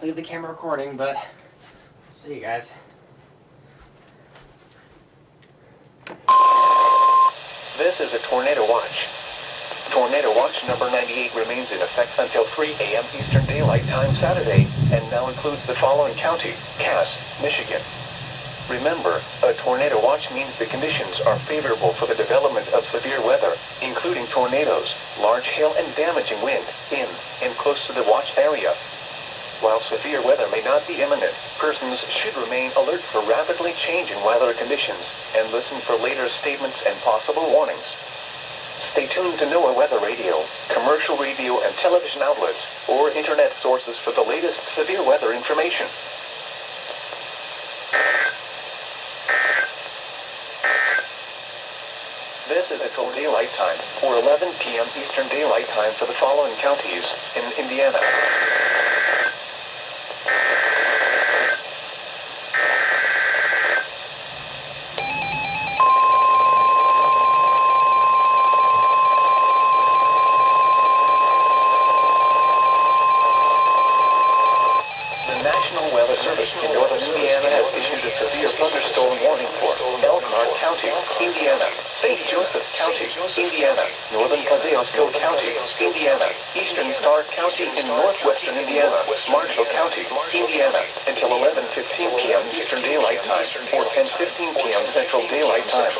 leave the camera recording, but I'll see you guys. This is a tornado watch. Tornado watch number 98 remains in effect until 3 a.m. Eastern Daylight Time Saturday, and now includes the following county: Cass, Michigan. Remember, a tornado watch means the conditions are favorable for the development of severe weather, including tornadoes, large hail and damaging wind, in and close to the watch area. While severe weather may not be imminent, persons should remain alert for rapidly changing weather conditions, and listen for later statements and possible warnings. Stay tuned to NOAA Weather Radio, commercial radio and television outlets, or internet sources for the latest severe weather information. This is until daylight time, or 11 p.m. Eastern Daylight Time for the following counties in Indiana. The National Weather Service in northern Indiana has issued a severe thunderstorm warning for Elkhart County, Indiana, St. Joseph County, Indiana, Northern Kosciuszko County, Indiana, Eastern Starr County in northwestern Indiana, Marshall County, Indiana, until 11:15 p.m. Eastern Daylight Time, or 10:15 p.m. Central Daylight Time.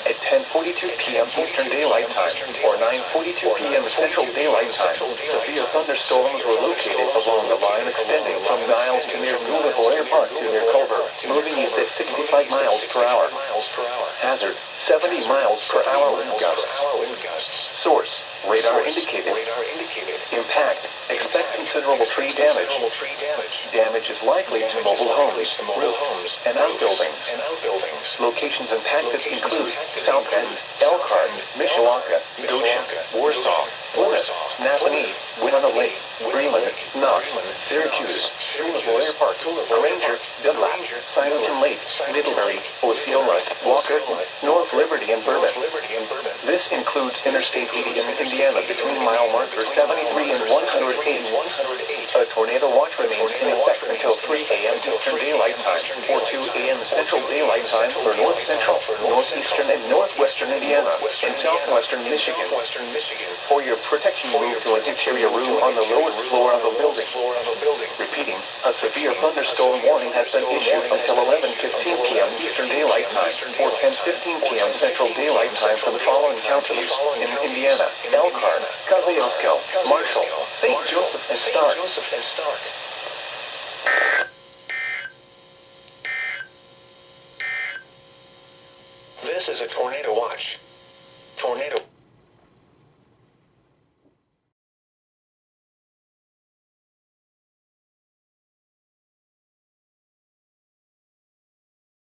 At 10:42 p.m. Eastern Daylight Time, or 9:42 p.m. Central Daylight Time, severe thunderstorms were located along the line extending from Niles to near Louisville Park to near Culver, moving east at 65 miles per hour. Hazard: 70 miles per hour wind gusts. Source: radar indicated. Impact: expect considerable tree damage. Damage is likely to mobile homes, roofs, and outbuildings. Locations impacted include South Bend, Elkhart, Mishawaka, Goshen, Warsaw, Plymouth, Napanee, Winona Lake, Bremen, Knox, Syracuse, Louisville Park, Granger, Dunlap, Simonton Lake, Middlebury, Osceola, Walker, North Liberty, and Bourbon. This includes Interstate 80 in Indiana between mile markers 73 and 108. A tornado watch remains in effect until 3 a.m. Eastern Daylight Time, or 2 a.m. Central Daylight Time for North Central, Northeastern, and Northwestern Indiana, and Southwestern Michigan. For your protection, move to an interior room on the lowest floor of the building. Repeating, a severe thunderstorm warning has been issued until 11:15 p.m. Eastern Daylight Time, or 10:15 p.m. Central Daylight Time for the following counties in Indiana: Elkhart, Kosciuszko, Marshall, St. Joseph, and Stark. This is a tornado watch. Tornado.